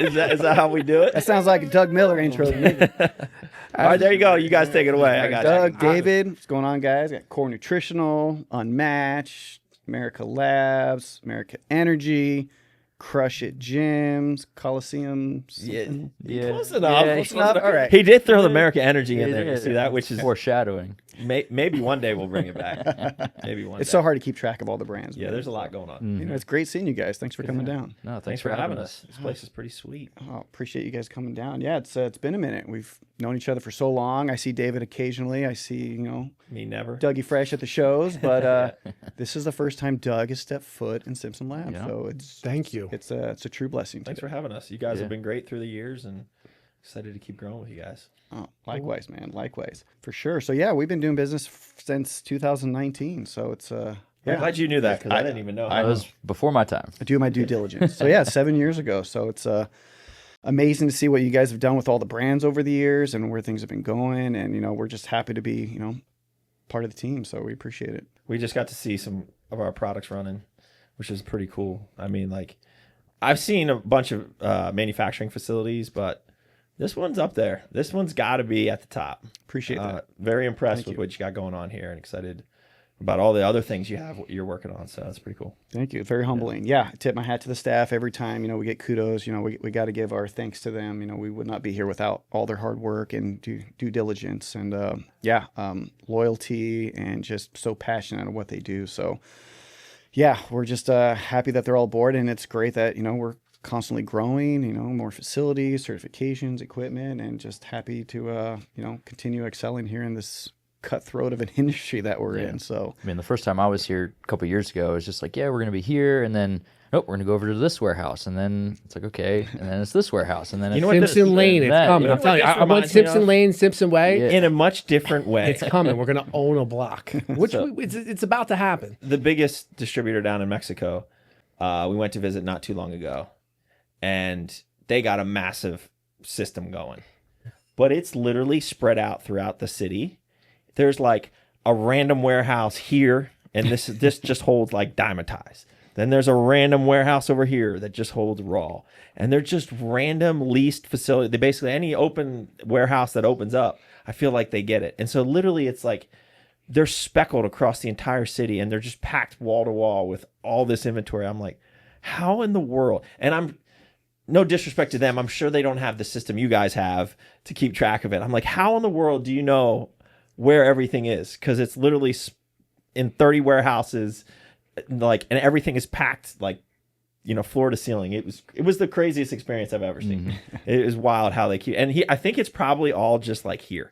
Is that how we do it? That sounds like a Doug Miller intro to me. All right, there you go. You guys take it away. I got Doug, you. David, what's going on, guys? Got Core Nutritional, Unmatched, Merica Labz, Merica Energy, Crush It Gyms, Coliseum. Yeah. Close enough. Yeah, Close enough. All right. He did throw the America Energy in He there. You did. see that? Which is foreshadowing. maybe one day we'll bring it back. Maybe one. It's day. so hard to keep track of all the brands. Yeah, man. there's a lot going on. You know, it's great seeing you guys. Thanks for coming down. No, Thanks for having us. This place is pretty sweet. Oh, appreciate you guys coming down. Yeah, it's been a minute. We've known each other for so long. I see David occasionally. I see, Me never. Dougie Fresh at the shows, but this is the first time Doug has stepped foot in Simpson Labs. Yeah. So it's Thank you. it's a true blessing. Thanks today. for having us. You guys Yeah. have been great through the years, and excited to keep growing with you guys. Oh, likewise, man. Likewise, for sure. So yeah, we've been doing business since 2019 . So it's I'm yeah. glad you knew that because I didn't even know. That was before my time. I do my due diligence. So yeah, 7 years ago. So it's amazing to see what you guys have done with all the brands over the years and where things have been going. And we're just happy to be part of the team. So we appreciate it. We just got to see some of our products running, which is pretty cool. I mean, like, I've seen a bunch of manufacturing facilities, but this one's up there. This one's got to be at the top. Appreciate that. Very impressed Thank with you. what you got going on here, and excited about all the other things you're working on. So that's pretty cool. Thank you. It's very humbling. Yeah, I tip my hat to the staff every time. We get kudos. We got to give our thanks to them. We would not be here without all their hard work and due diligence and loyalty and just so passionate on what they do. So yeah, we're just happy that they're all aboard, and it's great that we're constantly growing. More facilities, certifications, equipment, and just happy to continue excelling here in this cutthroat of an industry that we're in. So I mean, the first time I was here a couple years ago, it was just like, yeah, we're going to be here, and then we're going to go over to this warehouse, and then it's like, okay, and then it's this warehouse, and then it's Simpson Lane, it's that, coming. you I'm know? telling you, This I went reminds me Simpson of- Lane, Simpson Way. Yeah. In a much different way. It's coming. We're gonna own a block. It's about to happen. The biggest distributor down in Mexico, we went to visit not too long ago, and they got a massive system going, but it's literally spread out throughout the city. There's like a random warehouse here, and this just holds like Dymatize. Then there's a random warehouse over here that just holds raw, and they're just random leased facility. They basically, any open warehouse that opens up, I feel like they get it. And so literally it's like they're speckled across the entire city, and they're just packed wall to wall with all this inventory. I'm like, how in the world? And I'm no disrespect to them, I'm sure they don't have the system you guys have to keep track of it. I'm like, how in the world do you know where everything is? Because it's literally in 30 warehouses, like, and everything is packed like, floor to ceiling. It was the craziest experience I've ever seen. It is wild how they keep, and I think it's probably all just like here,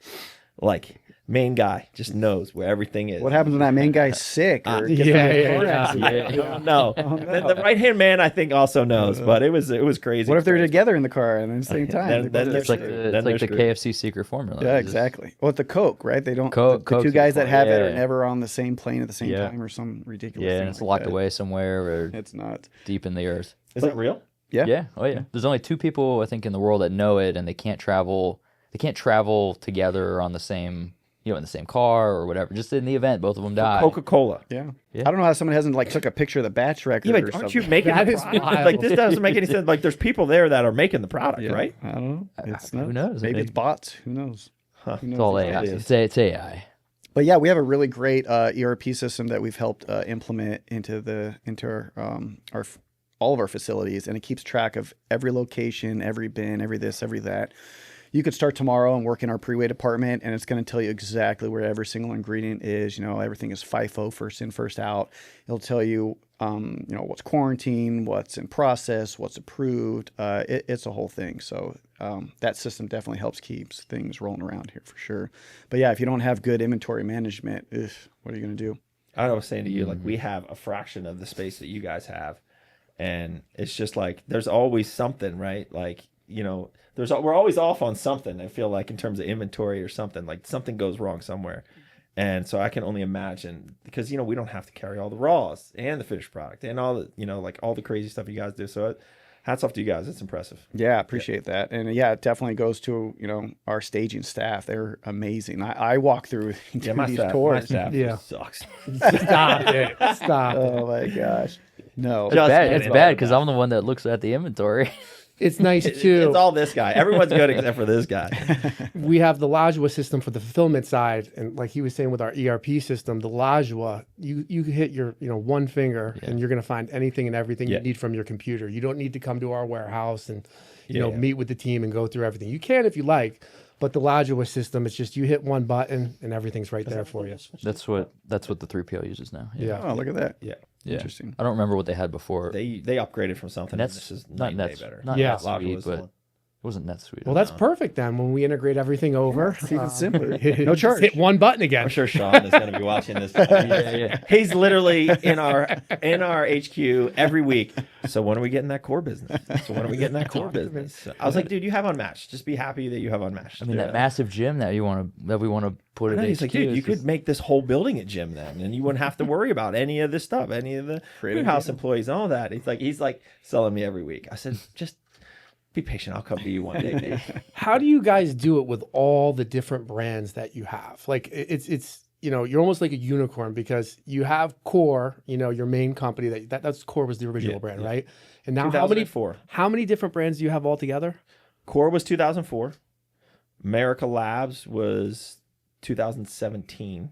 like main guy just knows where everything is. what happens when that main guy's sick or gets in a car accident? I don't know. The right hand man, I think, also knows, but it was crazy. What if they're together in the car and at the same time? Then It's like the KFC secret formula. Yeah, It's just- exactly. Well, the Coke, right? They don't. Coke- the two Coke's guys that have it are yeah. never on the same plane at the same Yeah. time, or some ridiculous. Yeah, thing and it's like locked that. away somewhere or It's nuts. deep in the earth. Is that real? Yeah. Yeah. Oh yeah. There's only two people I think in the world that know it, and they can't travel. They can't travel together or on the same, in the same car or whatever. Just in the event, both of them die. Coca-Cola. Yeah. Yeah. I don't know how someone hasn't took a picture of the batch record. Yeah, or but aren't something. you making That the is product? wild. Like, this doesn't make any sense. Like, there's people there that are making the product, Yeah. right? I don't know. It's Who nuts. knows? Maybe Maybe- it's bots. Who knows? Who knows It's all exactly? AI. It's AI. But yeah, we have a really great ERP system that we've helped implement into our all of our facilities, and it keeps track of every location, every bin, every this, every that. You could start tomorrow and work in our pre-weigh department, and it's going to tell you exactly where every single ingredient is. Everything is FIFO, first in, first out. It'll tell you, what's quarantined, what's in process, what's approved. It's a whole thing. So that system definitely helps keeps things rolling around here for sure. But yeah, if you don't have good inventory management, what are you going to do? I was saying to you, like, we have a fraction of the space that you guys have. And it's just like, there's always something, right? Like, we're always off on something. I feel like in terms of inventory or something, like something goes wrong somewhere. And so I can only imagine, because, we don't have to carry all the raws and the finished product and all the, like all the crazy stuff you guys do. So hats off to you guys. It's impressive. Yeah, I appreciate that. And yeah, it definitely goes to, our staging staff. They're amazing. I walk through these My tours. staff Yeah. sucks. Stop it. Stop it. Oh my gosh. No. It's bad. It's bad because I'm the one that looks at the inventory. It's nice It's too. all this guy. Everyone's good except for this guy. We have the Lajua system for the fulfillment side, and like he was saying with our ERP system, the Lajua, you hit your one finger, and you're going to find anything and everything you need from your computer. You don't need to come to our warehouse and meet with the team and go through everything. You can if you like, but the Lajua system, it's just you hit one button and everything's right there for you. That's what the 3PL uses now. Yeah. Oh, look at that. Yeah. Interesting. I don't remember what they had before. They upgraded from something. That's This is not night and day NetSuite, better. not Yeah. Lajua NetSuite, was the but one. it wasn't NetSuite. Well, that's perfect then. When we integrate everything over, It's even simpler. no No charge. charge. Hit one button again. I'm sure Sean is going to be watching this. He's literally in our HQ every week. So when are we getting that core business? So I was like, dude, you have Unmatched. Just be happy that you have Unmatched. I mean, that massive gym that we want to put at He's HQ. like, dude, you is could just- make this whole building a gym then, and you wouldn't have to worry about any of this stuff, any of the warehouse employees, all that. He's like selling me every week. I said, just be patient. I'll come to you one day, dude. How do you guys do it with all the different brands that you have? Like it's you're almost like a unicorn because you have Core, your main company that's Core was the original brand, right? And now 2004. how many different brands do you have altogether? Core was 2004. Merica Labz was 2017,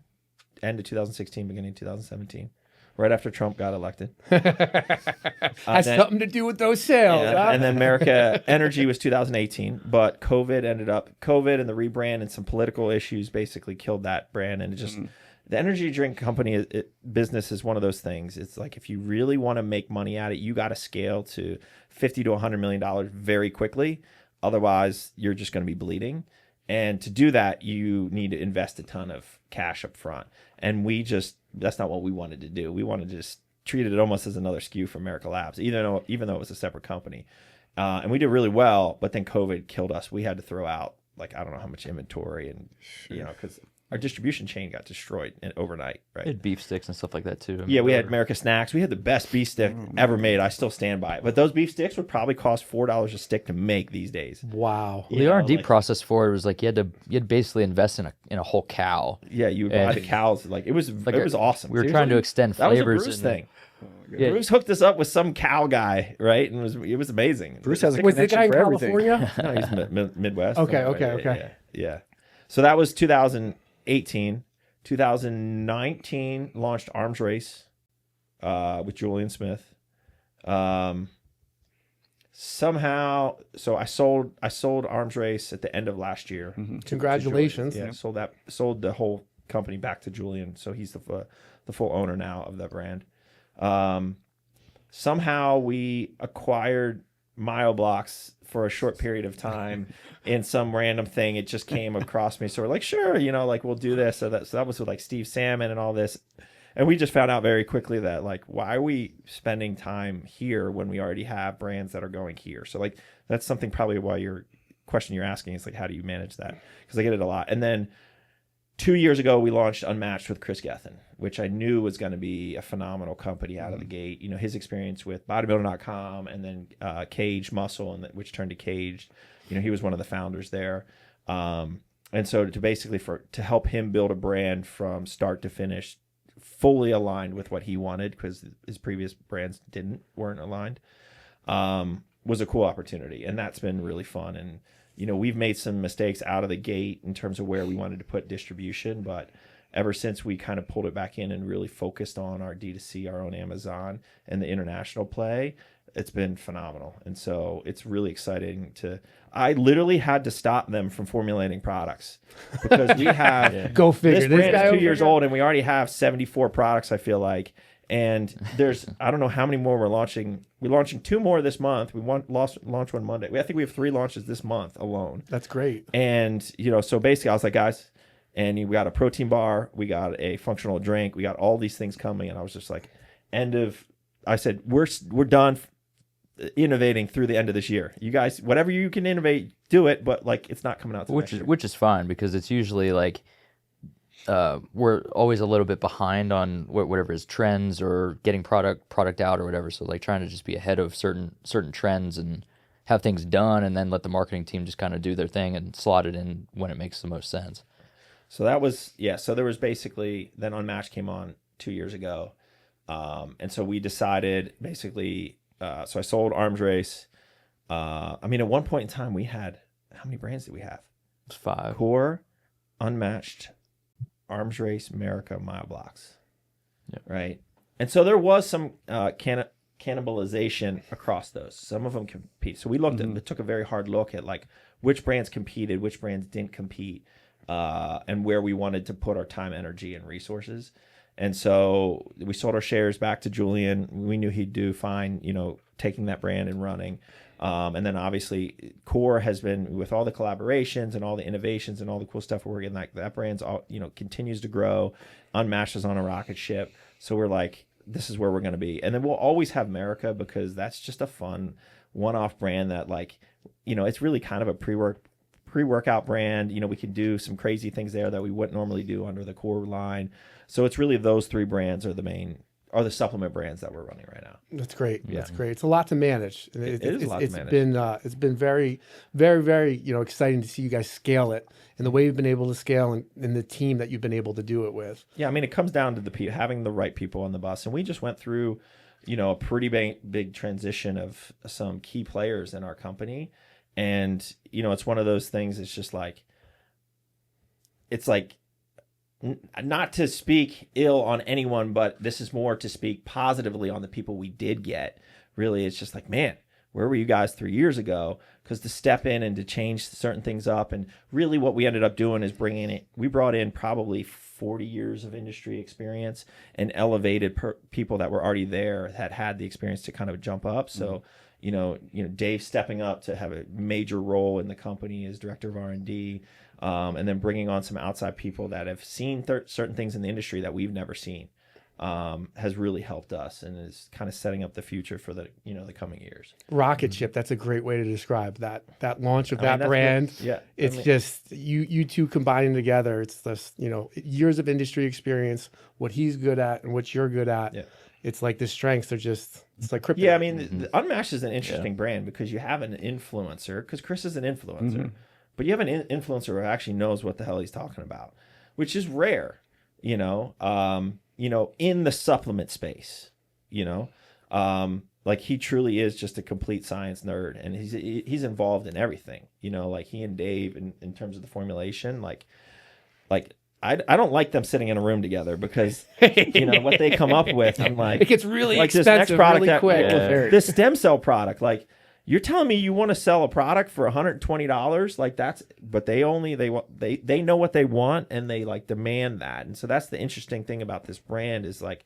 end of 2016, beginning of 2017, right after Trump got elected. Has something to do with those sales. huh? And then Merica Energy was 2018, but COVID and the rebrand and some political issues basically killed that brand. And it just, the energy drink company business is one of those things. It's like, if you really want to make money at it, you got to scale to $50 to $100 million very quickly. Otherwise, you're just going to be bleeding. And to do that, you need to invest a ton of cash up front. And that's not what we wanted to do. We wanted to just treat it almost as another SKU from Merica Labz, even though it was a separate company. And we did really well, but then COVID killed us. We had to throw out, I don't know how much inventory and, because our distribution chain got destroyed overnight, right? They had beef sticks and stuff like that too. Yeah, we had America Snacks. We had the best beef stick ever made. I still stand by it. But those beef sticks would probably cost $4 a stick to make these days. Wow. Well, the R&D process for it was like you had to basically invest in a whole cow. Yeah, you would buy the cows. It was awesome. We were trying to extend That was a flavors. Bruce thing. Yeah. Bruce hooked us up with some cow guy, right? And it was amazing. Bruce has a Was the connection guy in for everything. California? No, he's Midwest. Okay. Yeah. So that was 2018. 2019 launched Arms Race with Julian Smith. Somehow, so I sold Arms Race at the end of last year. Congratulations. Yeah, sold the whole company back to Julian, so he's the full owner now of that brand. Somehow we acquired Mile Blocks for a short period of time in some random thing. It just came across me. So we're like, sure, we'll do this. So that was with Steve Salmon and all this. And we just found out very quickly that why are we spending time here when we already have brands that are going here? So that's something probably why your question you're asking is how do you manage that? Because I get it a lot. And then 2 years ago, we launched Unmatched with Chris Gethin, which I knew was going to be a phenomenal company out of the gate. His experience with bodybuilding.com and then Cage Muscle, which turned to Cage. He was one of the founders there. And so to help him build a brand from start to finish, fully aligned with what he wanted, because his previous brands weren't aligned, was a cool opportunity. And that's been really fun. And we've made some mistakes out of the gate in terms of where we wanted to put distribution, but ever since we kind of pulled it back in and really focused on our D2C, our own Amazon, and the international play, it's been phenomenal. And so it's really exciting I literally had to stop them from formulating products because we have Go figure. this brand guy is 2 over years here? old and we already have 74 products, I feel like. And there's, I don't know how many more we're launching. We're launching 2 more this month. We launch one Monday. I think we have 3 launches this month alone. That's great. And, so basically I was like, guys, and we got a protein bar, we got a functional drink, we got all these things coming. And I was just like, I said, we're done innovating through the end of this year. You guys, whatever you can innovate, do it. But it's not coming out. Which is fine because it's usually we're always a little bit behind on whatever is trends or getting product out or whatever. So trying to just be ahead of certain trends and have things done, and then let the marketing team just kind of do their thing and slot it in when it makes the most sense. So that was So there was basically then Unmatched came on 2 years ago, and so we decided basically. So I sold Arms Race. I mean, at one point in time, we had, how many brands did we have? It's 5. Core, Unmatched, Arms Race, Merica, Mile Blocks. Yep. Right. And so there was some cannibalization across those. Some of them compete. So we looked at, took a very hard look at like which brands competed, which brands didn't compete, and where we wanted to put our time, energy, and resources. And so we sold our shares back to Julian. We knew he'd do fine, you know, taking that brand and running. And then obviously Core has been, with all the collaborations and all the innovations and all the cool stuff we're working, like that brand's all, you know, continues to grow. Unmatched is on a rocket ship. So we're like, this is where we're going to be. And then we'll always have Merica, because that's just a fun one-off brand that, like, you know, it's really kind of a pre-workout brand. You know, we can do some crazy things there that we wouldn't normally do under the Core line. So it's really those 3 brands are the supplement brands that we're running right now. That's great. Yeah. That's great. It's a lot to manage. It is a lot to manage. It's been very, very, very, you know, exciting to see you guys scale it, and the way you've been able to scale, and the team that you've been able to do it with. Yeah, I mean, it comes down to having the right people on the bus, and we just went through, you know, a pretty big transition of some key players in our company, and you know, it's one of those things. It's just like, it's like, not to speak ill on anyone, but this is more to speak positively on the people we did get. Really, it's just like, man, where were you guys 3 years ago? Because to step in and to change certain things up, and really what we ended up doing is we brought in probably 40 years of industry experience and elevated people that were already there that had the experience to kind of jump up. So, you know, Dave stepping up to have a major role in the company as director of R&D. And then bringing on some outside people that have seen certain things in the industry that we've never seen, has really helped us, and is kind of setting up the future for the coming years. Rocket ship. That's a great way to describe that launch of that brand. Yeah, it's just you two combining together. It's this, you know, years of industry experience, what he's good at and what you're good at. Yeah. It's like the strengths are just, it's like kryptonite. Yeah, I mean, the Unmatched is an interesting brand because you have an influencer, because Chris is an influencer. But you have an influencer who actually knows what the hell he's talking about, which is rare, you know, in the supplement space, you know, like he truly is just a complete science nerd, and he's involved in everything, you know, like he and Dave in terms of the formulation, like I don't like them sitting in a room together, because you know what they come up with. I'm like, it gets really like expensive this next product really quick. this stem cell product, like, you're telling me you want to sell a product for $120? Like, that's, but they know what they want, and they like demand that. And so that's the interesting thing about this brand is, like,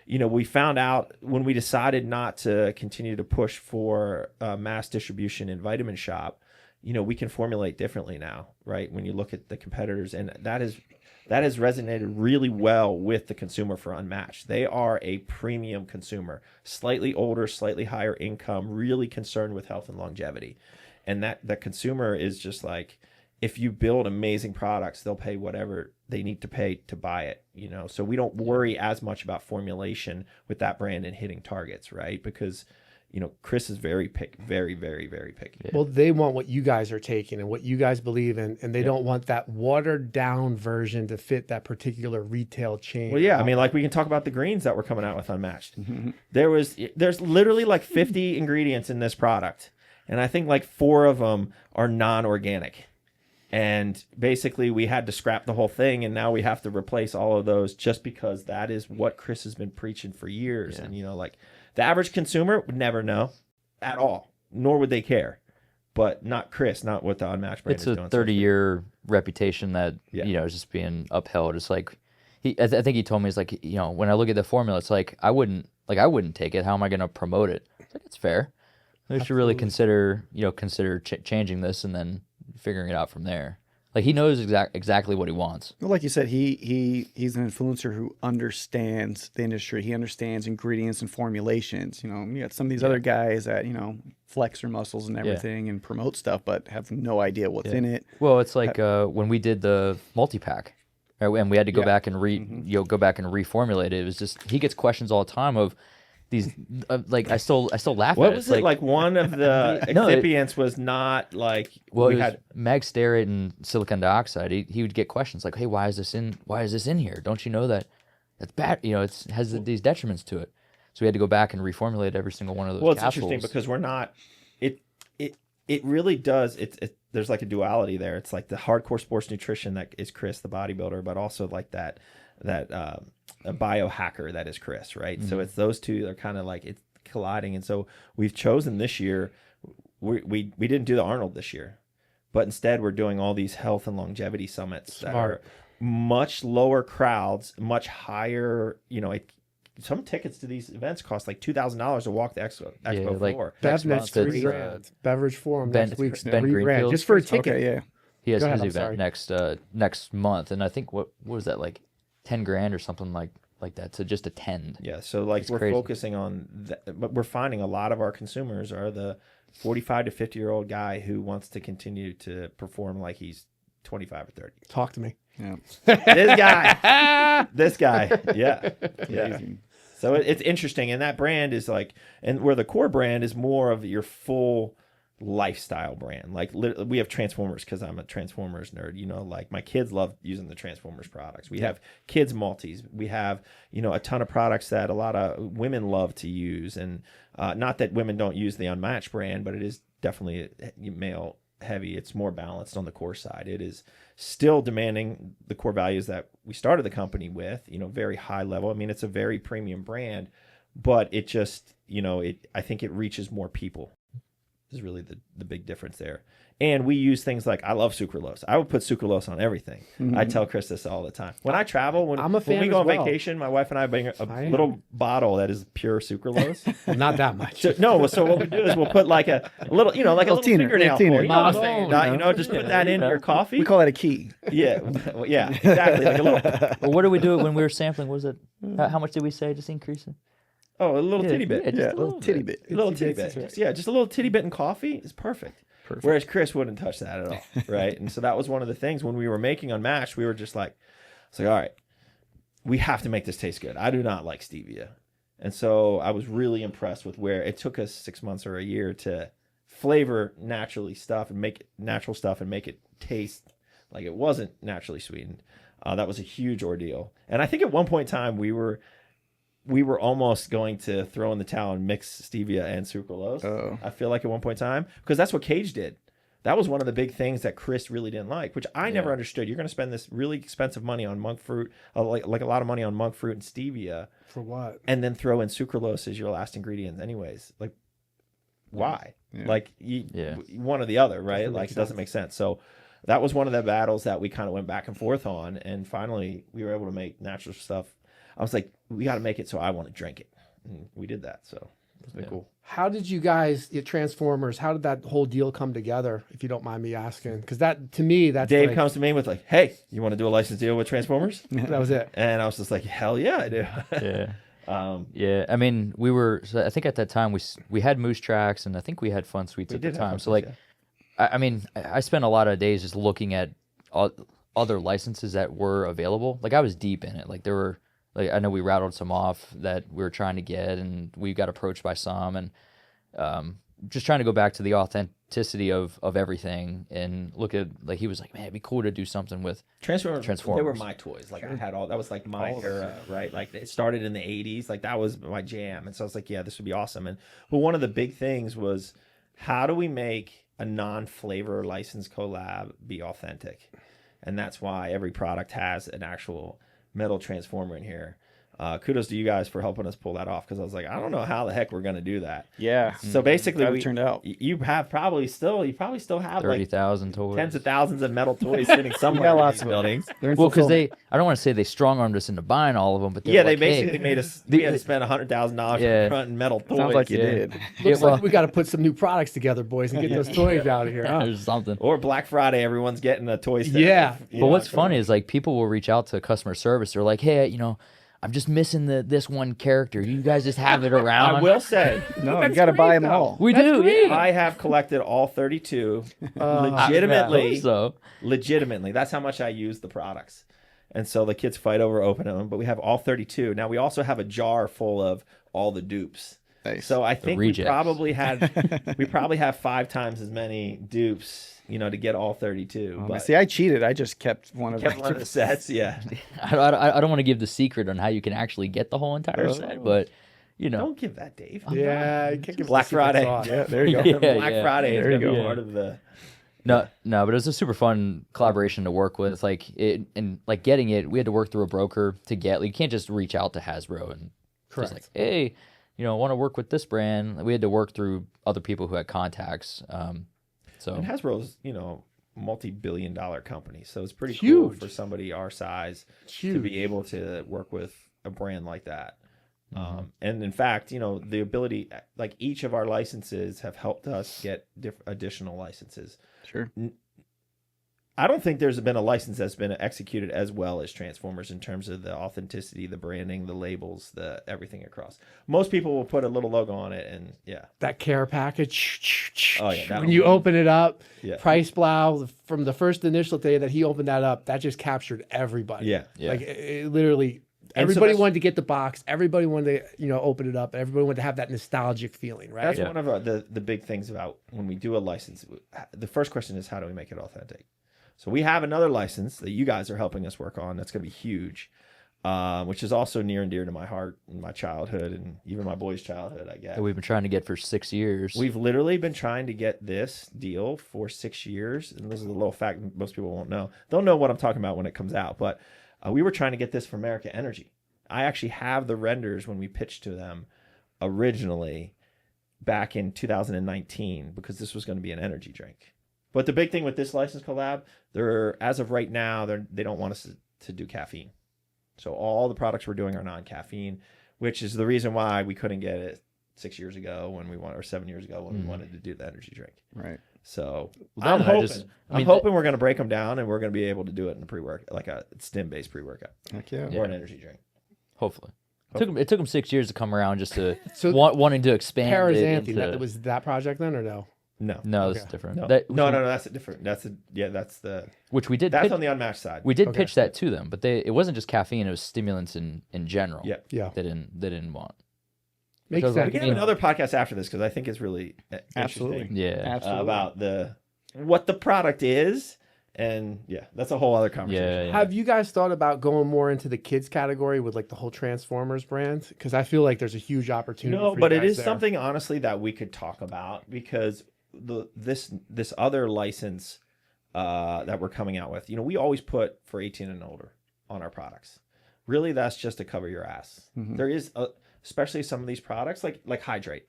you know, we found out when we decided not to continue to push for mass distribution in Vitamin Shop, you know, we can formulate differently now, right? When you look at the competitors, and that has resonated really well with the consumer for Unmatched. They are a premium consumer, slightly older, slightly higher income, really concerned with health and longevity. And that consumer is just like, if you build amazing products, they'll pay whatever they need to pay to buy it, you know? So we don't worry as much about formulation with that brand and hitting targets, right? Because, you know, Chris is very picky, very, very, very picky. Yeah. Well, they want what you guys are taking and what you guys believe in, and they don't want that watered down version to fit that particular retail chain. Well, yeah, I mean, like, we can talk about the greens that we're coming out with Unmatched. There's literally like 50 ingredients in this product, and I think like 4 of them are non-organic. And basically we had to scrap the whole thing, and now we have to replace all of those just because that is what Chris has been preaching for years. Yeah. And, you know, like, the average consumer would never know at all, nor would they care. But not Chris, not what the Unmatched brand is doing. It's a 30-year reputation that, you know, is just being upheld. It's like, I think he told me, it's like, you know, when I look at the formula, it's like, I wouldn't take it. How am I going to promote it? It's like, it's fair. We should really consider changing this and then figuring it out from there. Like, he knows exactly what he wants. Well, like you said, he's an influencer who understands the industry. He understands ingredients and formulations. You know, you got some of these other guys that, you know, flex their muscles and everything and promote stuff, but have no idea what's in it. Well, it's like when we did the multi-pack, right, and we had to go back and go back and reformulate it. It was just, he gets questions all the time of these, like, I still laugh what at it. Was it like one of the excipients was not like, well, it was mag stearate and silicon dioxide. He would get questions like, hey, why is this in here? Don't you know that that's bad? You know, it has these detriments to it. So we had to go back and reformulate every single one of those capsules. It's interesting because we're not, it really does. There's like a duality there. It's like the hardcore sports nutrition that is Chris, the bodybuilder, but also like that a biohacker that is Chris, right? So it's those two are kind of like it's colliding. And so we've chosen this year, we didn't do the Arnold this year, but instead we're doing all these health and longevity summits that are much lower crowds, much higher, some tickets to these events cost like $2,000 to walk the expo floor. That's month, $3 grand. Beverage Forum Ben- next week's Ben $3 grand Greenfield? just for a ticket. Okay, yeah. He has Go ahead, his I'm event next month, and I think what was that, like 10 grand or something like that to just attend. Yeah, so like It's we're crazy. focusing on that, but we're finding a lot of our consumers are the 45 to 50-year-old guy who wants to continue to perform like he's 25 or 30. Talk to me. Yeah. This guy, yeah. Amazing. So it's interesting, and that brand is like, and where the Core brand is more of your full lifestyle brand. Like we have Transformers because I'm a Transformers nerd. Like my kids love using the Transformers products. We have kids multis. We have a ton of products that a lot of women love to use, and not that women don't use the Unmatched brand, but it is definitely male heavy. It's more balanced on the Core side. It is still demanding the core values that we started the company with, very high level. I mean, it's a very premium brand, but it just, I think it reaches more people is really the big difference there. And we use things like, I love sucralose. I would put sucralose on everything. I tell Chris this all the time. When I travel, when we go on vacation, my wife and I bring a little bottle that is pure sucralose. Not that much. So what we do is we'll put like a little, like a little fingernail. teener. You know what I'm saying? Just put that in your coffee. We call that a key. Yeah, exactly. Like a little. Well, what did we do when we were sampling? What was it? How much did we say? Just increase it? Oh, a little titty bit. Yeah, A little titty bit. A little titty bit. Yeah, just a little titty bit in coffee is perfect. Whereas Chris wouldn't touch that at all, right? And so that was one of the things when we were making Unmatched, we were just like, all right, we have to make this taste good. I do not like stevia. And so I was really impressed with where it took us 6 months or a year to flavor natural stuff and make it taste like it wasn't naturally sweetened. That was a huge ordeal. And I think at one point in time, we were almost going to throw in the towel and mix stevia and sucralose. Oh. I feel like at one point in time, because that's what Cage did. That was one of the big things that Chris really didn't like, which I never understood. You're going to spend this really expensive money on monk fruit, like a lot of money on monk fruit and stevia. For what? And then throw in sucralose as your last ingredient anyways. Like, why? Yeah. Like, one or the other, right? It doesn't make sense. So that was one of the battles that we kind of went back and forth on. And finally, we were able to make natural stuff. I was like, we got to make it so I want to drink it. And we did that. So it's been cool. How did you guys get Transformers? How did that whole deal come together, if you don't mind me asking? Because that, to me, that's Dave like, comes to me with like, hey, you want to do a license deal with Transformers? that was it. And I was just like, hell yeah, I do. Yeah. I mean, so I think at that time we had Moose Tracks, and I think we had Fun Sweets at the time. So like, I mean, I spent a lot of days just looking at other licenses that were available. Like I was deep in it. Like there were, like I know we rattled some off that we were trying to get, and we got approached by some, and just trying to go back to the authenticity of everything and look at, like, he was like, man, it'd be cool to do something with Transformers. Transformers. They were my toys. Like I had that was like my era, right? Like it started in the 80s. Like that was my jam. And so I was like, yeah, this would be awesome. But one of the big things was, how do we make a non-flavor license collab be authentic? And that's why every product has an actual metal transformer in here. Kudos to you guys for helping us pull that off, because I was like, I don't know how the heck we're going to do that. Yeah. So basically, How it turned out. You probably still have 30,000 like toys. tens of thousands of metal toys sitting somewhere. got in lots these of buildings. Well, because I don't want to say they strong-armed us into buying all of them, but Yeah, they they basically made us. We had to spend $100,000 for front and metal toys. Sounds like you did. Looks like we got to put some new products together, boys, and get those toys out of here. Huh? There's something. Or Black Friday, everyone's getting a toy set. Yeah. But what's funny is, like, people will reach out to customer service. They're like, hey, I'm just missing this one character. You guys just have it around. I will say, No, you got to buy them all. We do, yeah. I have collected all 32 I legitimately. hope so. Legitimately, that's how much I use the products. And so the kids fight over opening them, but we have all 32. Now we also have a jar full of all the dupes. Nice. So I think we rejects. probably have 5 times as many dupes, to get all 32. But See, I cheated. I just kept one of kept one of the sets, yeah. I don't want to give the secret on how you can actually get the whole entire set, but you know. Don't give that, Dave. Yeah, you can't give Black the secret Friday. sauce. Yeah, there you go. Yeah, Black yeah. Friday is There you going to be go. part of the. No, but it was a super fun collaboration to work with. Like it, and like getting it, we had to work through a broker to get. Like, you can't just reach out to Hasbro and Correct. just like, hey, want to work with this brand. We had to work through other people who had contacts. So And Hasbro's, multi-billion-dollar company, so it's pretty Huge. cool for somebody our size to Huge. be able to work with a brand like that. Mm-hmm. And in fact, the ability, like each of our licenses have helped us get additional licenses. Sure. I don't think there's been a license that's been executed as well as Transformers in terms of the authenticity, the branding, the labels, the everything across. Most people will put a little logo on it, and yeah. That care package. Oh, yeah, that When you one. open it up, Yeah. Price Blau, from the first initial day that he opened that up, that just captured everybody. Yeah. Yeah. Like it literally, And so everybody that's- wanted to get the box. Everybody wanted to, open it up. Everybody wanted to have that nostalgic feeling, right? That's Yeah. one of the big things about when we do a license. The first question is, how do we make it authentic? So we have another license that you guys are helping us work on. That's going to be huge, which is also near and dear to my heart and my childhood and even my boys' childhood, I guess. that we've been trying to get for 6 years. We've literally been trying to get this deal for 6 years. And this is a little fact most people won't know. They'll know what I'm talking about when it comes out. But we were trying to get this for Merica Energy. I actually have the renders when we pitched to them originally back in 2019 because this was going to be an energy drink. But the big thing with this license collab, as of right now, they don't want us to do caffeine. So all the products we're doing are non-caffeine, which is the reason why we couldn't get it 6 years ago or 7 years ago when we wanted to do the energy drink. Right. So Well, I'm that hoping, I just- I mean, hoping we're going to break them down and we're going to be able to do it in a pre-work, like a stim-based pre-workout Heck yeah. or an energy drink. Hopefully. It took them 6 years to come around just to So wanting to expand it Parazanthe, into... that was that project then or no? No, No, this is Okay. different. no, That- no, that's a different. That's Which we did that's pitch, on the Unmatched side. we did Okay. pitch that to them, but it wasn't just caffeine, it was stimulants in general. Yeah. Yeah. They didn't want. Makes Because, sense. We can have another podcast after this because I think it's really Absolutely. interesting, Yeah. Absolutely. about what the product is, and yeah, that's a whole other conversation. Yeah. Have you guys thought about going more into the kids category with like the whole Transformers brand? Because I feel like there's a huge opportunity. No, for you but it guys is there. something honestly that we could talk about because this other license that we're coming out with, we always put for 18 and older on our products. Really, that's just to cover your ass. Mhm. There is, especially some of these products like Hydrate.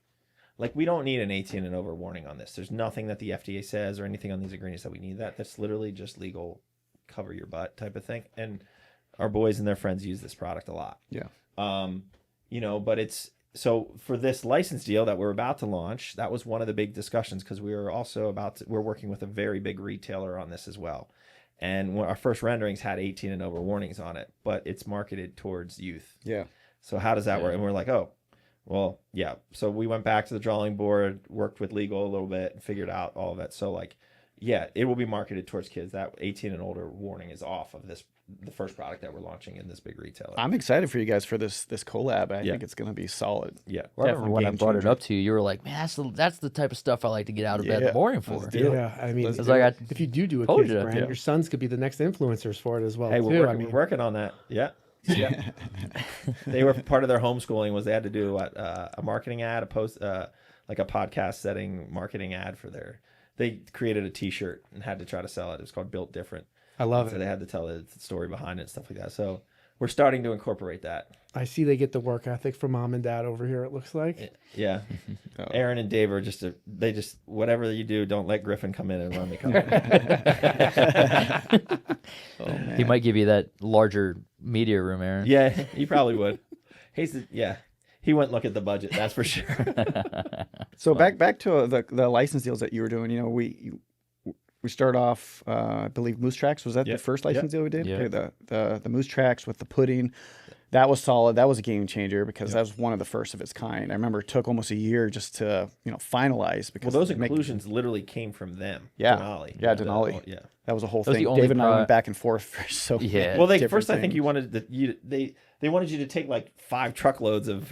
Like we don't need an 18 and over warning on this. There's nothing that the FDA says or anything on these ingredients that we need that. That's literally just legal, cover your butt type of thing. And our boys and their friends use this product a lot. Yeah. But it's so for this license deal that we're about to launch, that was one of the big discussions because we were also we're working with a very big retailer on this as well. And our first renderings had 18 and over warnings on it, but it's marketed towards youth. Yeah. So how does that work? And we're like, oh, well, yeah. So we went back to the drawing board, worked with legal a little bit, and figured out all of that. So it will be marketed towards kids. That 18 and older warning is off of the first product that we're launching in this big retailer. I'm excited for you guys for this collab. I Yeah. think it's going to be solid. Yeah. Well, I remember when I game brought it changer. up to you, you were like, "Man, that's the type of stuff I like to get out of bed in Yeah. the morning for." Let's do it. Yeah, I mean, Let's It's like if you do a told kids you, brand, yeah. your sons could be the next influencers for it as well. Hey, too. we're working on that. Yeah. Yeah. They were part of their homeschooling was they had to do a marketing ad, a post, like a podcast setting marketing ad they created a t-shirt and had to try to sell it. It was called Built Different. I love So it. they had to tell the story behind it and stuff like that. So we're starting to incorporate that. I see they get the work ethic from mom and dad over here. It looks like. Yeah. Oh. Aaron and Dave are they whatever you do, don't let Griffin come in and run the company. Oh, man. He might give you that larger media room, Aaron. Yeah, he probably would. He wouldn't look at the budget, that's for sure. So back to the license deals that you were doing. We start off, I believe Moose Tracks, was that Yep. the first license deal we did? Yep. Okay, the Moose Tracks with the pudding. That was solid. That was a game changer because that was one of the first of its kind. I remember it took almost a year just to finalize because Well, those they make- inclusions literally came from them. Yeah. Denali. Yeah, Denali. Yeah. that was a whole That was thing. the only David and I pro- went back and forth for so Yeah. Well, different I think things. you wanted they wanted you to take like 5 truckloads of.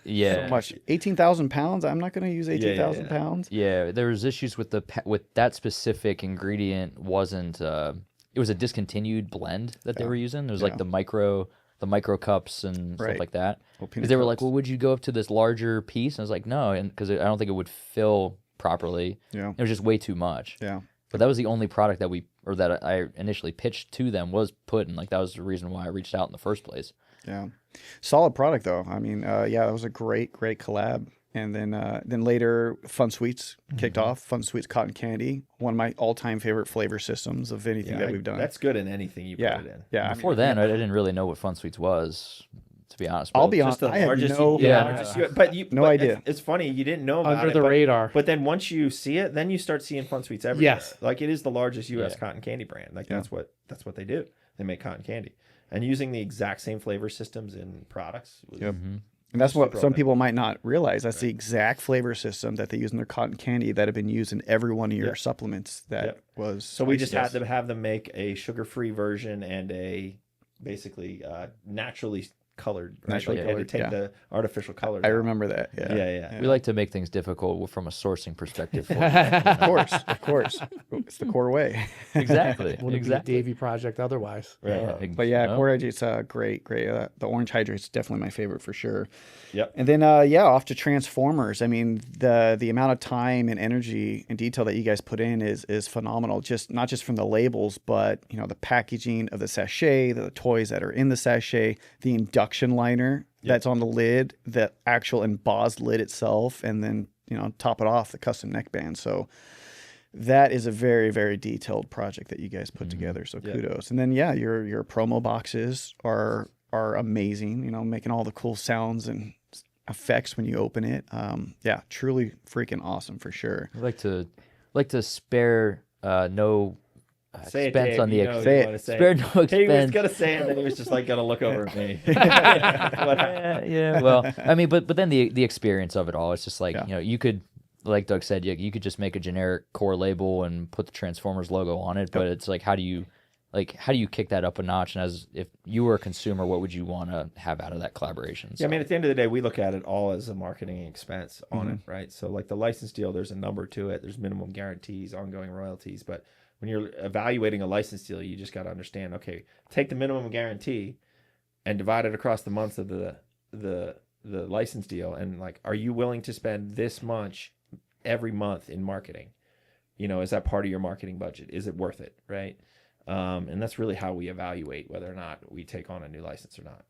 Yeah. So much 18,000 pounds. I'm not going to use 18,000 yeah. pounds. Yeah, there was issues with with that specific ingredient. Wasn't it was a discontinued blend that they were using. It was like the micro the micro cups and stuff Right. like that. Little Because peanut they were like, cups. well, would you go up to this larger piece? And I was like, no, and because I don't think it would fill properly. Yeah. It was just way too much. Yeah. But that was the only product that I initially pitched to them was pudding. Like that was the reason why I reached out in the first place. Yeah. Solid product though. I mean, yeah, that was a great collab. And then later, Fun Sweets kicked off. Fun Sweets Cotton Candy, one of my all-time favorite flavor systems of anything that we've done. That's good in anything you yeah, put it in. yeah. Before then, I didn't really know what Fun Sweets was, to be honest. I'll But be honest. The I have largest, no, but you, No but idea. It's funny you didn't know about Under it, the but, radar. But then once you see it, then you start seeing Fun Sweets everywhere. Yes. Like it is the largest U.S. Yeah. cotton candy brand. Like Yeah. that's what they do. They make cotton candy and using the exact same flavor systems in products. Yep. And that's what Super some authentic. people might not realize. That's the exact flavor system that they use in their cotton candy that have been used in every one of your Yep. supplements. That Yep. was So we just had to have them make a sugar-free version and a basically naturally colored. Right? Naturally Like, they colored, take yeah. the artificial colors. I out. remember that. Yeah. Yeah. we like to make things difficult from a sourcing perspective. Of course. Of course. It's the core way. Exactly. Wouldn't be a Exactly. Davy project otherwise. Right. But yeah, No. core hydrate's great. The orange hydrate's definitely my favorite for sure. Yep. And then off to transformers. I mean, the amount of time and energy and detail that you guys put in is phenomenal. Just not just from the labels, but the packaging of the sachet, the toys that are in the sachet, the induction liner that's on the lid, the actual embossed lid itself, and then top it off the custom neckband. So that is a very, very detailed project that you guys put together. So kudos. And then your promo boxes are amazing. Making all the cool sounds and effects when you open it. Truly freaking awesome for sure. We like to spare no Say it, expense Dave. on the You know Say you it. wanna say spare it. no He was expense. gonna say it, and then he was just like gonna look over at me. Yeah. Well, I mean, but then the experience of it all, it's just like Yeah. you could, like Doug said, you could just make a generic core label and put the Transformers logo on it. But it's like, how do you kick that up a notch? And as if you were a consumer, what would you want to have out of that collaboration? Yeah, I mean, at the end of the day, we look at it all as a marketing expense on it, right? So, like the license deal, there's a number to it. There's minimum guarantees, ongoing royalties. But when you're evaluating a license deal, you just got to understand, okay, take the minimum guarantee and divide it across the months of the license deal, and like, are you willing to spend this much every month in marketing? Is that part of your marketing budget? Is it worth it, right? And that's really how we evaluate whether or not we take on a new license or not.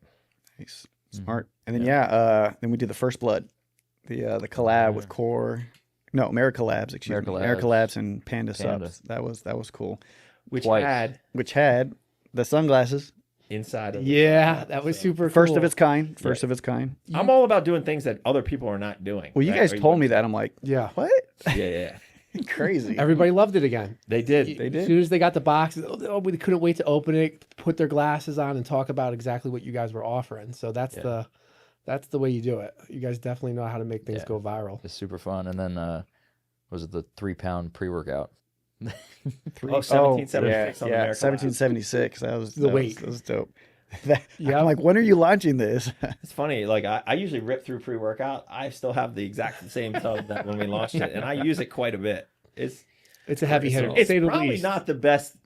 Nice. Smart. And then then we did the First Blood, the collab with Merica Labz, excuse me. Merica Labz. Merica Labz and Panda Panda. Subs. That was cool. Which Twice. had The sunglasses, inside of the Yeah, that was super first cool. of its kind. First of its kind. I'm all about doing things that other people are not doing. Well, you right? guys Or told me that. I'm like, Yeah. what? Yeah. Crazy. Everybody loved it again. They did. They did. As soon as they got the box, we couldn't wait to open it, put their glasses on, and talk about exactly what you guys were offering. So that's the way you do it. You guys definitely know how to make things go viral. It's super fun. And then was it the 3-pound pre-workout? 1776 on the Merica Labz. 1776. That was weight. That was dope. Yeah. I'm like, when are you launching this? It's funny. Like I usually rip through pre-workout. I still have the exact same tub that when we launched it, and I use it quite a bit. It's a heavy hitter. It's say the probably least. not the best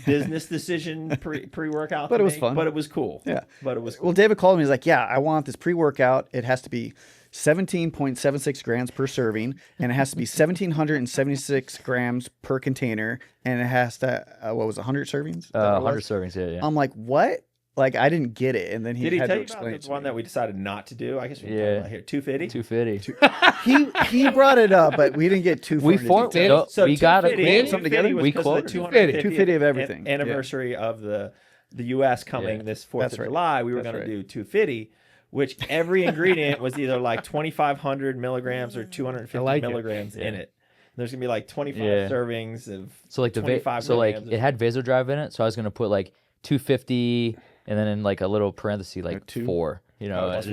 business decision pre-workout, But to it was make, fun. But it was cool. Yeah. But it was cool. Well, David called me. He's like, yeah, I want this pre-workout. It has to be 17.76 grams per serving, and it has to be 1,776 grams per container, and it has to, what was it, 100 servings? Is that what it 100 was? servings, yeah. I'm like, what? Like, I didn't get it. And then he Did he had tell to you about explain it the to one me. that we decided not to do? I guess we Yeah. about here. 250. 250. He brought it up, but we didn't get too far We into formed detail. no, we got it. 250 something together? was We because of quoted the 250. 250 of everything. Anniversary of the U.S. coming Yeah. this 4th That's of right. July. We were That's going right. to do 250, which every ingredient was either like 2,500 milligrams or 250 like it. milligrams in it. There's going to be like 25 Yeah. servings of So like 25 so like milligrams. it had vasodrive in it, so I was gonna put like 250 and then in like a little parenthesis like 2. 4. I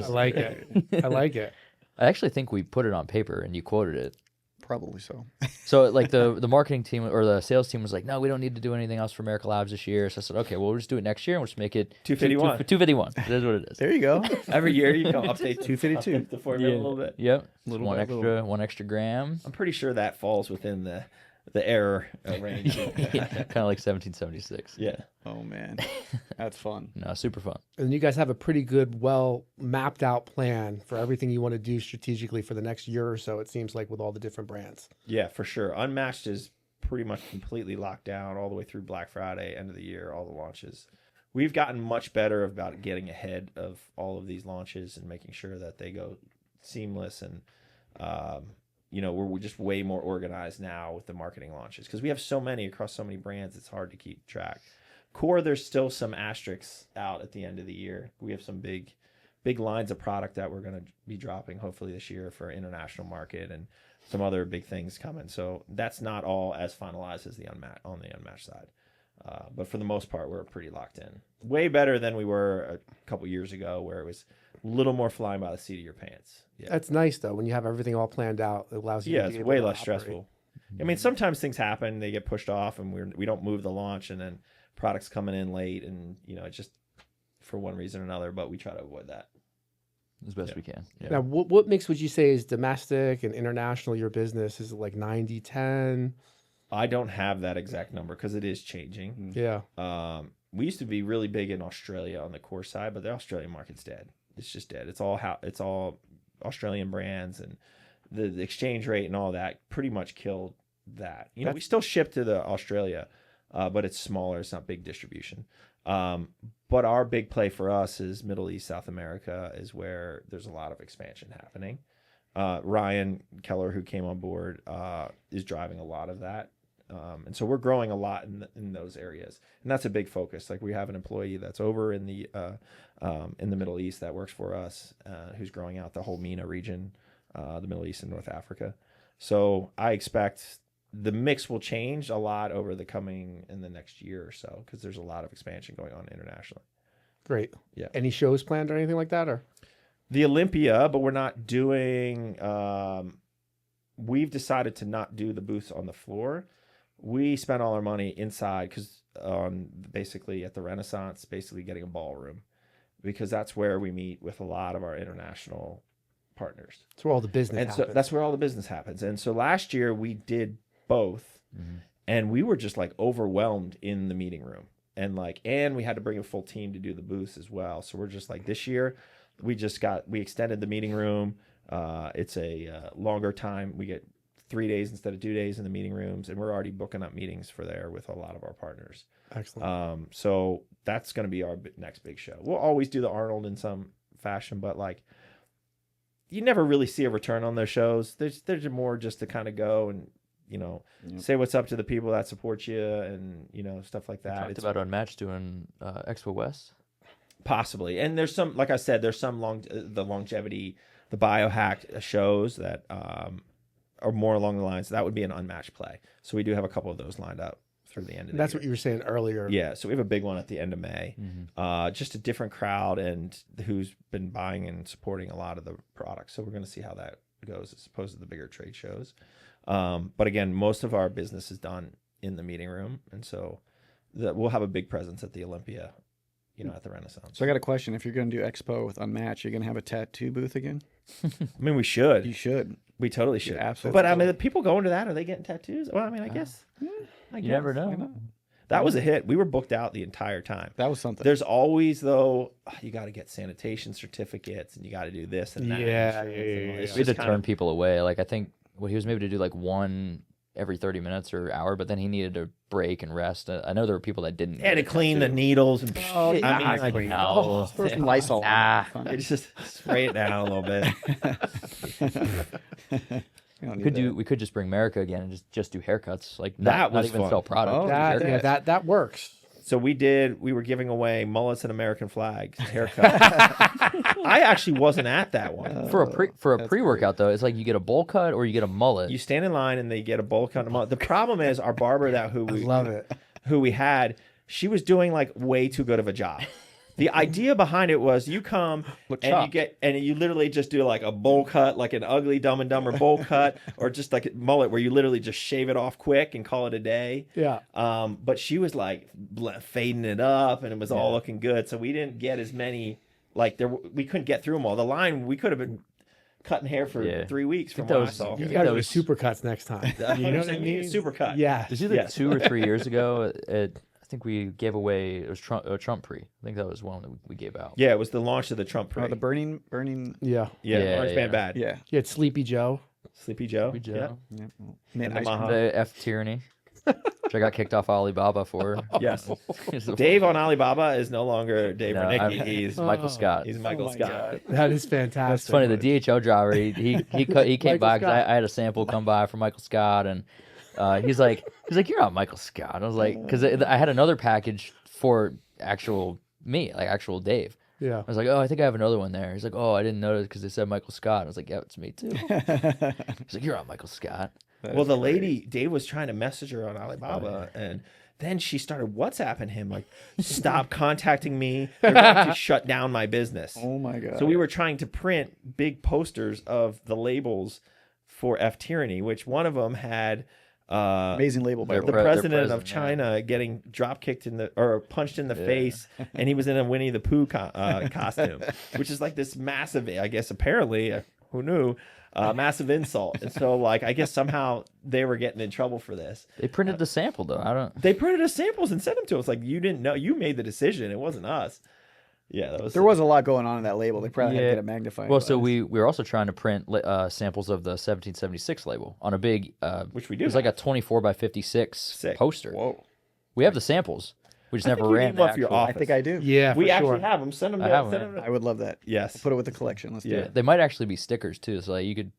like it. I like it. I actually think we put it on paper and you quoted it. Probably so. So like the marketing team or the sales team was like, no, we don't need to do anything else for Merica Labz this year. So I said, okay, well we'll just do it next year and we'll just make it 251. 251. That's what it is. There you go. Every year you can update 252. the formula a little bit. Yep. Little one by extra little. 1 extra gram. I'm pretty sure that falls within the the error range. Kind of like 1776. Yeah. Oh man, that's fun. No, super fun. And you guys have a pretty good, well mapped out plan for everything you want to do strategically for the next year or so, it seems like, with all the different brands. Yeah, for sure. Unmatched is pretty much completely locked down all the way through Black Friday, end of the year, all the launches. We've gotten much better about getting ahead of all of these launches and making sure that they go seamless. And, we're just way more organized now with the marketing launches because we have so many across so many brands. It's hard to keep track. Core, there's still some asterisks out at the end of the year. We have some big lines of product that we're going to be dropping hopefully this year for international market and some other big things coming. So that's not all as finalized as the Unmatched side. But for the most part, we're pretty locked in. Way better than we were a couple years ago where it was a little more flying by the seat of your pants. Yeah. That's nice, though. When you have everything all planned out, it allows you to It's be way able to less operate. stressful. I mean, sometimes things happen, they get pushed off and we don't move the launch and then products coming in late and, it's just for one reason or another, but we try to avoid that. As best we can. Yeah. Now, what mix would you say is domestic and international, your business? Is it like 90-10? I don't have that exact number because it is changing. Yeah. We used to be really big in Australia on the Core side, but the Australian market's dead. It's just dead. It's all Australian brands, and the exchange rate and all that pretty much killed that. We still ship to the Australia, but it's smaller. It's not big distribution. But our big play for us is Middle East, South America is where there's a lot of expansion happening. Ryan Keller, who came on board, is driving a lot of that. And so we're growing a lot in those areas, and that's a big focus. Like we have an employee that's over in the Middle East that works for us, who's growing out the whole MENA region, the Middle East and North Africa. So I expect the mix will change a lot over in the next year or so because there's a lot of expansion going on internationally. Great. Yeah. Any shows planned or anything like that, or? The Olympia, but we're not doing. We've decided to not do the booths on the floor. We spent all our money inside basically at the Renaissance, basically getting a ballroom, because that's where we meet with a lot of our international partners. That's where all the business And happens. so that's where all the business happens. And so last year we did both, and we were just like overwhelmed in the meeting room, and we had to bring a full team to do the booths as well. So we're just like, this year we extended the meeting room. It's a longer time. We get 3 days instead of 2 days in the meeting rooms, and we're already booking up meetings for there with a lot of our partners. Excellent. So that's going to be our next big show. We'll always do the Arnold in some fashion, but you never really see a return on those shows. There's more just to kind of go and say what's up to the people that support you and stuff like that. Talked about Unmatched doing Expo West. Possibly, and there's some, like I said, there's some the longevity, the biohack shows that are more along the lines. That would be an Unmatched play. So we do have a couple of those lined up through the end of the That's year. what you were saying earlier. Yeah, so we have a big one at the end of May. Just a different crowd and who's been buying and supporting a lot of the products. So we're going to see how that goes as opposed to the bigger trade shows. But again, most of our business is done in the meeting room, and so we'll have a big presence at the Olympia, at the Renaissance. So I got a question. If you're going to do Expo with Unmatched, you're going to have a tattoo booth again? I mean, we should. You should. We totally should. Absolutely. But I mean, the people going to that, are they getting tattoos? Well, I mean, I guess. You never know. That was a hit. We were booked out the entire time. That was something. There's always, though, you got to get sanitation certificates and you got to do this and that. Yeah. It's We had to just kind turn of, people away. Like, I think he was maybe to do like one every 30 minutes or hour, but then he needed to break and rest. I know there were people that didn't. and to clean the needles and Oh, shit. yeah, I mean, clean. No. Throw some Lysol. Nah. it's just spray it down a little bit. We could just bring Merica again and just do haircuts. Like That not was even fun. sell product. Oh, just haircuts. That works. So we were giving away mullets and American flags haircuts. I actually wasn't at that one. For a pre-workout though, it's like you get a bowl cut or you get a mullet. You stand in line and they get a bowl cut and a mullet. The problem is our barber Love it. who we had, she was doing like way too good of a job. The idea behind it was you come and you literally just do like a bowl cut, like an ugly Dumb and Dumber bowl cut, or just like a mullet where you literally just shave it off quick and call it a day. Yeah. But she was like fading it up and it was all looking good. So we didn't get as many, we couldn't get through them all. The line, we could have been cutting hair for 3 weeks from that what I was- saw. You that got to do was- supercuts next time. You know what I mean? Super cut. Yeah. It was either Yes. 2 or 3 years ago. I think we gave away, it was Trump Pre. I think that was one that we gave out. Yeah, it was the launch of the Trump Oh, parade. the burning. Yeah. yeah, Orange yeah. Man Bad. Yeah. You had Sleepy Joe. Sleepy Joe. We did. Yeah. Yeah. And Man, the ice cream. Maha. The F Tyranny, which I got kicked off Alibaba for. Yes. Dave on Alibaba is no longer Dave No, Rynecki. I'm- He's Michael Scott. He's Michael Oh my Scott. God. That is fantastic. It's funny. The DHL driver, he came Michael by because Scott. I had a sample come by from Michael Scott, and he's like, you're not Michael Scott. I was like, because I had another package for actual me, like actual Dave. Yeah. I was like, oh, I think I have another one there. He's like, oh, I didn't notice because they said Michael Scott. I was like, yeah, it's me too. He's like, you're not Michael Scott. Well, the lady, Dave was trying to message her on Alibaba, and then she started WhatsApping him, like, stop contacting me. They're going to shut down my business. Oh my God. So we were trying to print big posters of the labels for F Tyranny, which one of them had Amazing label by Their the the way. president of president, China getting drop kicked in the or punched in the face, and he was in a Winnie the Pooh costume, which is like this massive, I guess apparently, who knew, massive insult. And so like I guess somehow they were getting in trouble for this. They printed the sample though. I don't. They printed us samples and sent them to us. Like you didn't know, you made the decision. It wasn't us. Yeah, that was. There was a lot going on in that label. They probably had to Yeah. get a magnifying Well, glass. so we were also trying to print samples of the 1776 label on a big, which we do. it was like a 24 by 56 Sick. poster. Whoa. We have the samples. We just I never think you ran need the one for your actual- I office. think I do. Yeah, we for actually sure. have them. Send them. I have Send them. them. I would love that. Yes. Put it with the collection. Let's do Yeah. it. They might actually be stickers too, so like you could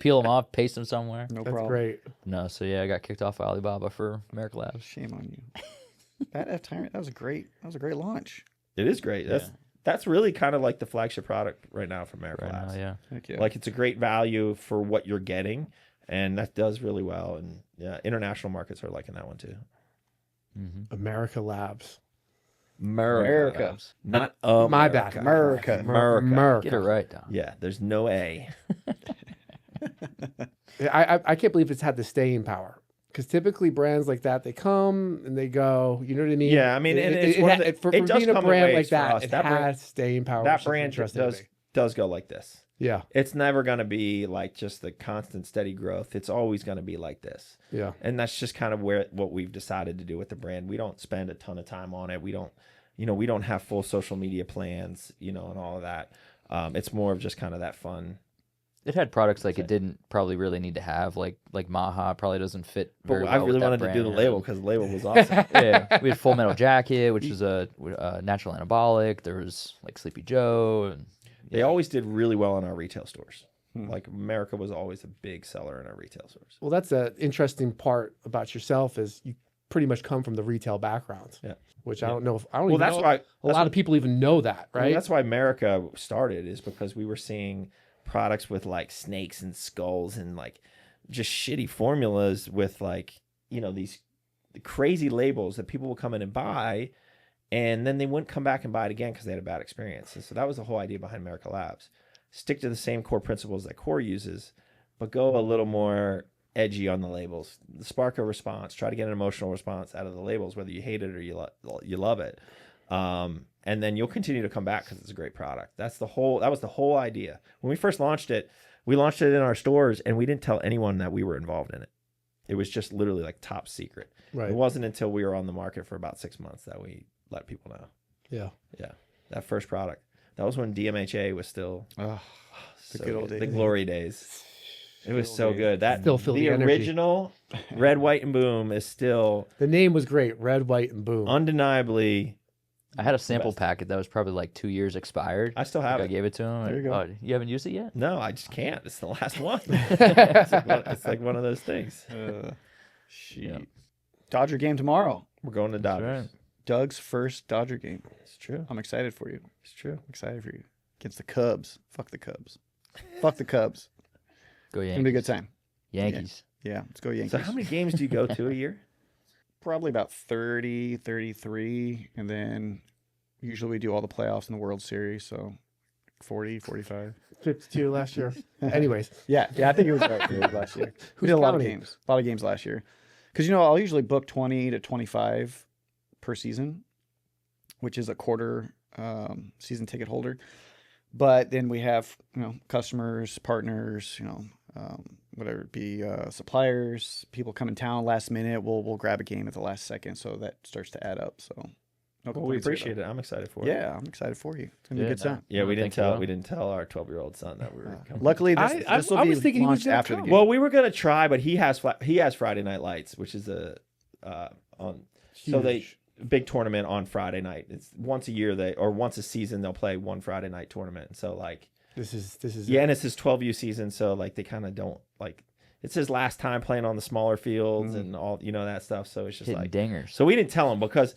peel them off, paste them somewhere. No That's problem. great. No, so yeah, I got kicked off of Alibaba for Merica Labz. Shame on you. That F Tyrant. That was a great launch. It is great. That's really kind of like the flagship product right now from Merica Right Labz. now, yeah. Heck yeah. Like it's a great value for what you're getting, and that does really well. And yeah, international markets are liking that one too. America Labs. America. Not My America. bad. America. America. Get it right, Don. Yeah, there's no A. I can't believe it's had the staying power. Because typically brands like that, they come and they go. You know what I mean? Yeah, I mean, and it's one of the- for it does being a come in brand waves like for that, us. it That brand- has staying power. That which is brand interesting to does me. go like this. Yeah, It's never going to be like just the constant steady growth. It's always going to be like this. yeah. And that's just kind of what we've decided to do with the brand. We don't spend a ton of time on it. We don't have full social media plans, and all of that. It's more of just kind of that fun. It had products like it didn't probably really need to have, like Maha probably doesn't fit. But Very I well really with that wanted to do brand. the label because the label was awesome. Yeah, we had Full Metal Jacket, which is a natural anabolic. There was like Sleepy Joe, and They always did really well in our retail stores. Like America was always a big seller in our retail stores. Well, that's an interesting part about yourself is you pretty much come from the retail background. Yeah. Which I don't know if I don't Well, even that's know why a lot of people even know that, Well, right? that's why America started, is because we were seeing products with like snakes and skulls and like just shitty formulas with like, these crazy labels that people will come in and buy, and then they wouldn't come back and buy it again because they had a bad experience. And so that was the whole idea behind Merica Labz. Stick to the same core principles that Core uses, but go a little more edgy on the labels. Spark a response. Try to get an emotional response out of the labels, whether you hate it or you love it. And then you'll continue to come back because it's a great product. That was the whole idea. When we first launched it, we launched it in our stores and we didn't tell anyone that we were involved in it. It was just literally like top secret. Right. It wasn't until we were on the market for about 6 months that we let people know. Yeah. Yeah. That first product. That was when DMHA was still Oh, so good old good. days. The glory days. It was so good. That Still feel the energy. original Red, White, and Boom is still The name was great. Red, white, and boom. undeniably. I had a sample best. packet that was probably like 2 years expired. I still have I it. gave it to him. There you go. Oh, you haven't used it yet? No, I just can't. It's the last one. it's like one of those things. Shit. Yeah. Dodger game tomorrow. We're going to Dodgers. right. Doug's first Dodger game. It's true. I'm excited for you. It's true. I'm excited for you. Against the Cubs. Fuck the Cubs. Fuck the Cubs. Go It's gonna be a Yankees. good time. Yankees. Yeah, let's go Yankees. So how many games do you go to a year? Probably about 30, 33, and then usually we do all the playoffs in the World Series, so 40, 45. 52 last year. Anyways, Yeah, I think it was right for last year. We did a lot of counting? games. A lot of games last year. Because, I'll usually book 20 to 25 per season, which is a quarter season ticket holder. But then we have, customers, partners, whatever it be, suppliers, people come in town last minute. We'll grab a game at the last second, so that starts to add up. So, no Well, we complaints here, appreciate though. it. I'm excited for you. Yeah, I'm excited for you. It's gonna be a good time. Yeah, we didn't thank you. tell our 12-year-old son that we were coming. Luckily, I this will be was thinking he was launched gonna after the come. game. Well, we were gonna try, but he has Friday Night Lights, which is a Huge. big tournament on Friday night. It's once a year once a season they'll play one Friday night tournament. So like This is and it's his 12U season, so like they kind of don't like. It's his last time playing on the smaller fields and all that stuff. So it's just Hitting like dingers. So we didn't tell him, because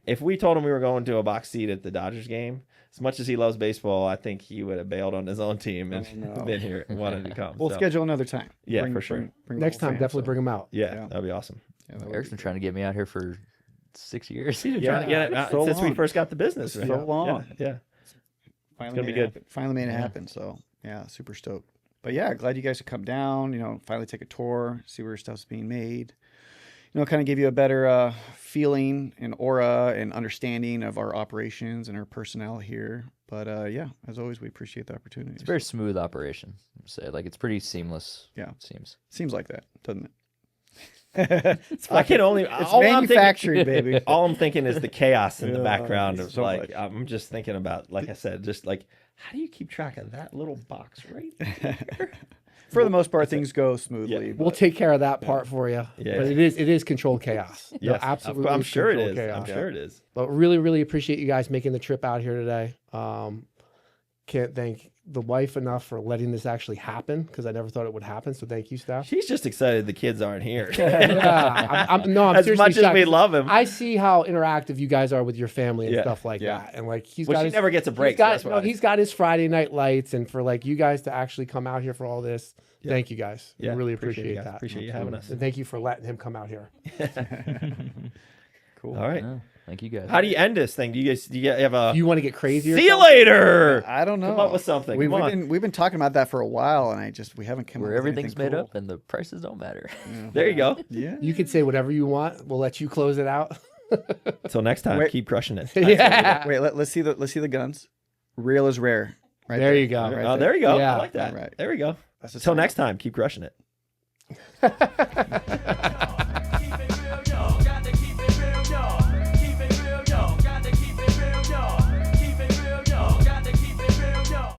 if we told him we were going to a box seat at the Dodgers game, as much as he loves baseball, I think he would have bailed on his own team and been here and wanted to come. We'll So, schedule another time. Yeah, for sure. Bring the next whole time. fam, Definitely so. bring him out. Yeah, Yeah. that'd be awesome. Yeah, that would Eric's be been trying to get me out here for 6 years. Yeah, So since we long. first got the business. So Right? long. Yeah. Finally gonna made be it good. happen. Finally made it happen. So yeah, super stoked. But yeah, glad you guys could come down. Finally take a tour, see where stuff's being made. Kind of give you a better feeling and aura and understanding of our operations and our personnel here. But yeah, as always, we appreciate the opportunity. It's a very smooth operation. I'd say like it's pretty seamless. Yeah. It seems. Seems like that, doesn't it? I can only. It's all I'm thinking- manufacturing, baby. All I'm thinking is the chaos in the Yeah, background of so like. much. I'm just thinking about, like I said, just like, how do you keep track of that little box right there? For the most part, things go smoothly. Yeah. We'll but- take care of that part for you. Yeah. But it is controlled chaos. No, Yes, absolutely. I'm sure it controlled is. chaos. I'm sure it is. But really, really appreciate you guys making the trip out here today. Can't thank the wife enough for letting this actually happen, because I never thought it would happen. So thank you, Steph. She's just excited the kids aren't here. Yeah, I'm As seriously much as shocked, we 'cause love him. I see how interactive you guys are with your family and Yeah. stuff like Yeah. that. And like he's Well, got she his, never gets a break. He's got, so that's why. he's got his Friday night lights, and for like you guys to actually come out here for all this, thank you guys. Yeah, I really appreciate appreciate you guys. that. Appreciate you having us. And thank you for letting him come out here. Cool. All right. Yeah, thank you guys. How do you end this thing? Do you have a Do you want to get crazy? or see you something? later? I don't know. Come up with something. We've Come on. been talking about that for a while, and we haven't come up Where with everything's anything made cool. up and the prices don't matter. There you go. Yeah. You can say whatever you want. We'll let you close it out. Until next time, Wait. keep crushing it. Yeah. Wait, let's see the guns. Real is rare. Right There you go. Right Oh, there you go. Yeah. I like that. Right. There we go. That's the Until sign. next time, keep crushing it.